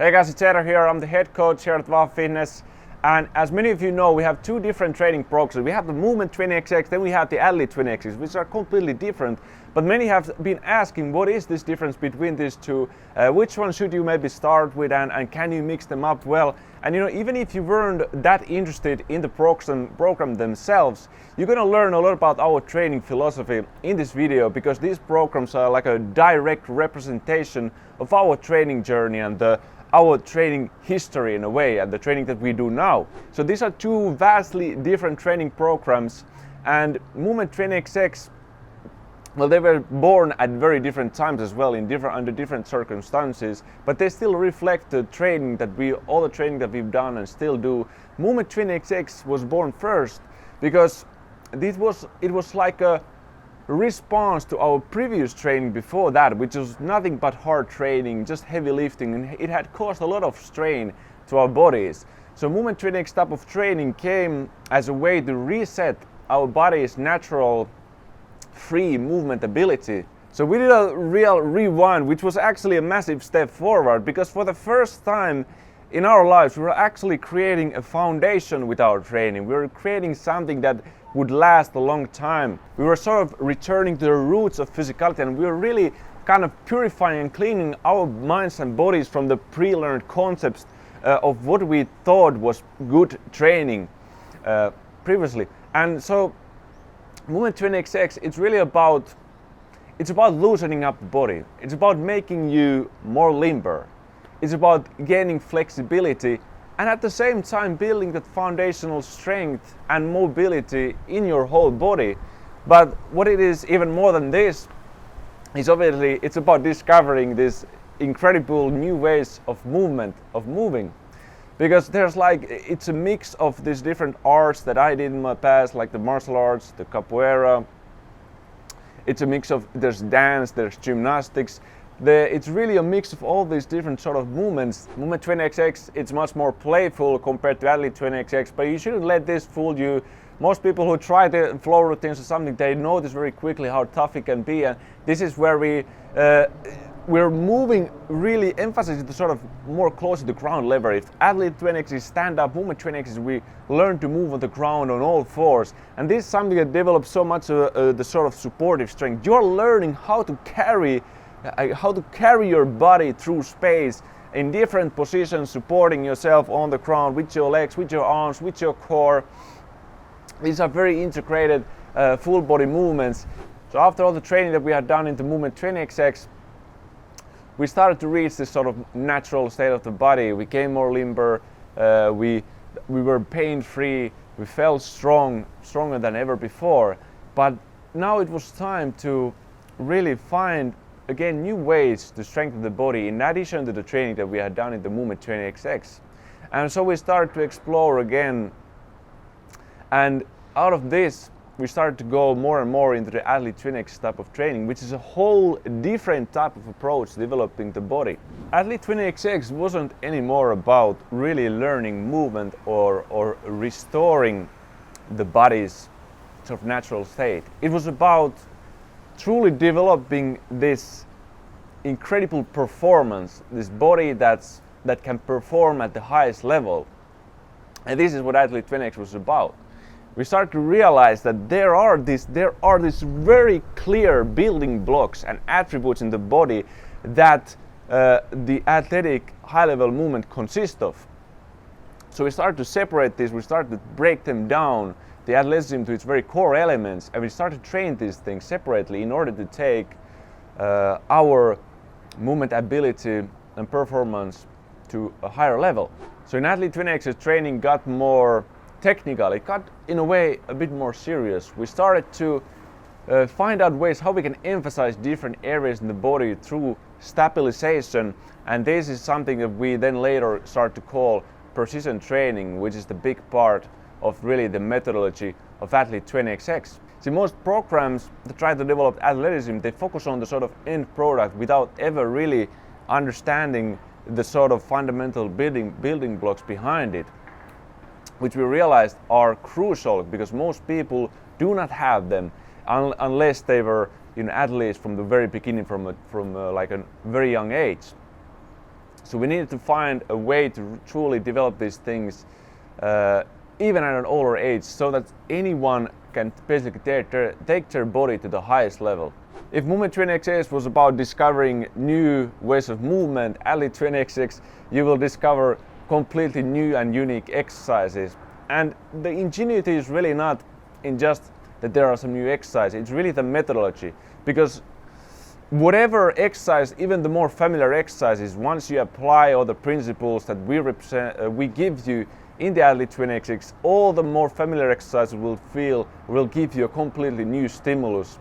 Hey guys, it's Eero here. I'm the head coach here at VAHVA Fitness. And as many of you know, we have two different training programs. We have the Movement 20XX, then we have the Athlete 20XX, which are completely different. But many have been asking, what is this difference between these two? Which one should you maybe start with, and can you mix them up well? And even if you weren't that interested in the program themselves, you're gonna learn a lot about our training philosophy in this video, because these programs are like a direct representation of our training journey and our training history in a way, and the training that we do now. So these are two vastly different training programs, and Movement 20XX, well, they were born at very different times as well, under different circumstances, but they still reflect the training all the training that we've done and still do. Movement 20XX was born first because it was like a response to our previous training before that, which was nothing but hard training, just heavy lifting, and it had caused a lot of strain to our bodies. So Movement 20XX type of training came as a way to reset our body's natural free movement ability. So we did a real rewind, which was actually a massive step forward, because for the first time in our lives we were actually creating a foundation with our training. We were creating something that would last a long time. We were sort of returning to the roots of physicality, and we were really kind of purifying and cleaning our minds and bodies from the pre-learned concepts of what we thought was good training previously. And so Movement 20XX, it's about loosening up the body. It's about making you more limber. It's about gaining flexibility, and at the same time building that foundational strength and mobility in your whole body. But what it is even more than this is obviously it's about discovering these incredible new ways of moving. Because it's a mix of these different arts that I did in my past, like the martial arts, the capoeira. It's a mix of, there's dance, there's gymnastics. It's really a mix of all these different sort of movements. Movement 20XX, it's much more playful compared to Athlete 20XX, but you shouldn't let this fool you. Most people who try the flow routines or something, they notice very quickly how tough it can be, and this is where we're moving really emphasis to sort of more close to the ground level. If Athlete 20XX is stand up, Movement 20XX, we learn to move on the ground on all fours, and this is something that develops so much the sort of supportive strength. You're learning how to carry your body through space in different positions, supporting yourself on the ground with your legs, with your arms, with your core. These are very integrated full body movements. So after all the training that we had done into Movement 20XX, we started to reach this sort of natural state of the body. We became more limber, we were pain free, we felt stronger than ever before. But now it was time to really find again new ways to strengthen the body in addition to the training that we had done in the Movement 20XX. And so we started to explore again, and out of this we started to go more and more into the Athlete 20XX type of training, which is a whole different type of approach to developing the body. Athlete 20XX wasn't anymore about really learning movement or restoring the body's sort of natural state. It was about truly developing this incredible performance, this body that can perform at the highest level. And this is what Athlete 20XX was about. We start to realize that there are these very clear building blocks and attributes in the body that the athletic high-level movement consists of. So we start to separate this, we start to break them down, the athleticism, to its very core elements, and we start to train these things separately in order to take our movement ability and performance to a higher level. So in Athlete 20XX, training got more technical, it got in a way a bit more serious. We started to find out ways how we can emphasize different areas in the body through stabilization, and this is something that we then later start to call precision training, which is the big part of really the methodology of Athlete 20XX. See, most programs that try to develop athleticism, they focus on the sort of end product without ever really understanding the sort of fundamental building blocks behind it, which we realized are crucial because most people do not have them unless they were athletes from the very beginning, from like a very young age. So we needed to find a way to truly develop these things even at an older age, so that anyone can basically take their body to the highest level. If Movement Training XX was about discovering new ways of movement, Athlete Training XX, you will discover completely new and unique exercises. And the ingenuity is really not in just that there are some new exercises, it's really the methodology. Because whatever exercise, even the more familiar exercises, once you apply all the principles that we give you in the Athlete Training XX, all the more familiar exercises will give you a completely new stimulus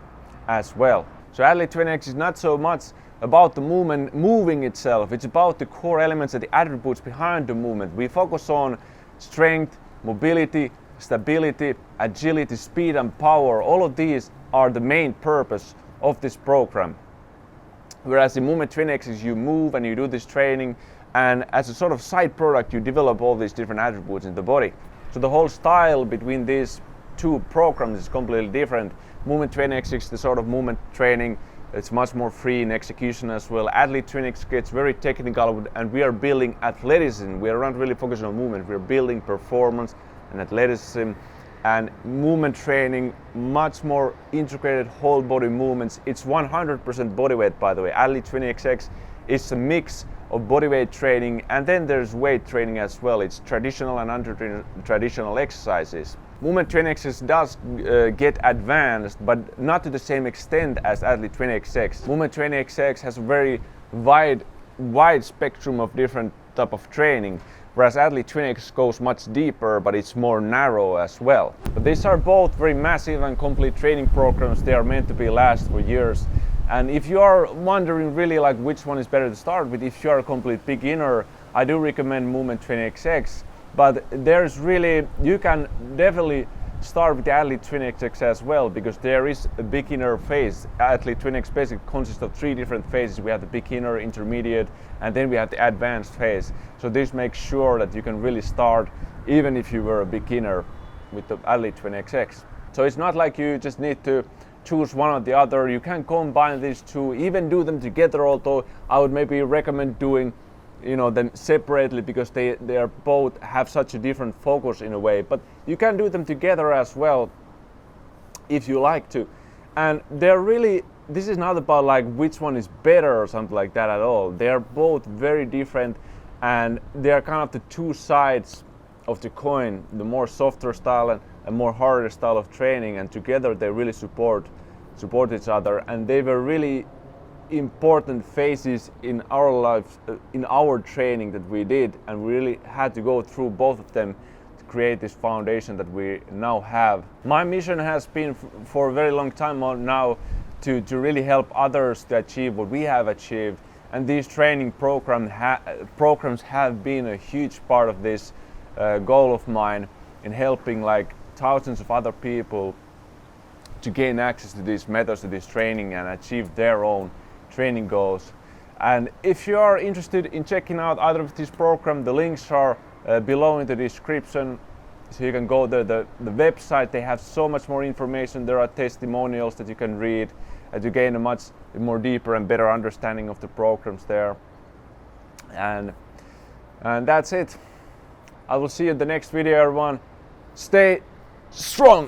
as well. So Athlete Training XX is not so much about the movement moving itself, it's about the core elements and the attributes behind the movement. We focus on strength, mobility, stability, agility, speed and power. All of these are the main purpose of this program. Whereas in Movement Training XX you move and you do this training, and as a sort of side product you develop all these different attributes in the body. So the whole style between these two programs is completely different. Movement Training XX, the sort of movement training, it's much more free in execution as well. Athlete Training XX gets very technical, and we are building athleticism. We are not really focusing on movement, we are building performance and athleticism. And movement training, much more integrated whole body movements. It's 100% body weight, by the way. Athlete Training XX is a mix of body weight training, and then there's weight training as well. It's traditional and non-traditional exercises. Movement Training XX does get advanced, but not to the same extent as Athlete Training XX. Movement Training XX has a very wide spectrum of different type of training, whereas Athlete Training XX goes much deeper, but it's more narrow as well. But these are both very massive and complete training programs. They are meant to be last for years. And if you are wondering really like which one is better to start with, if you are a complete beginner, I do recommend Movement Training XX. But there's really, you can definitely start with the Athlete Training XX as well, because there is a beginner phase. Athlete Training XX basically consists of 3 different phases. We have the beginner, intermediate, and then we have the advanced phase. So this makes sure that you can really start even if you were a beginner with the Athlete Training XX. So it's not like you just need to choose one or the other. You can combine these two, even do them together, although I would maybe recommend doing them separately, because they are both have such a different focus in a way. But you can do them together as well if you like to. And they're really, this is not about like which one is better or something like that at all. They are both very different, and they are kind of the two sides of the coin, the more softer style and a more harder style of training, and together they really support each other. And they were really important phases in our lives, in our training that we did, and we really had to go through both of them to create this foundation that we now have. My mission has been for a very long time now to really help others to achieve what we have achieved, and these training programs have been a huge part of this goal of mine in helping like thousands of other people to gain access to these methods, to this training, and achieve their own training goals. And if you are interested in checking out either of these programs, the links are below in the description, so you can go to the website. They have so much more information. There are testimonials that you can read to gain a much more deeper and better understanding of the programs there. And that's it. I will see you in the next video, everyone. Stay strong.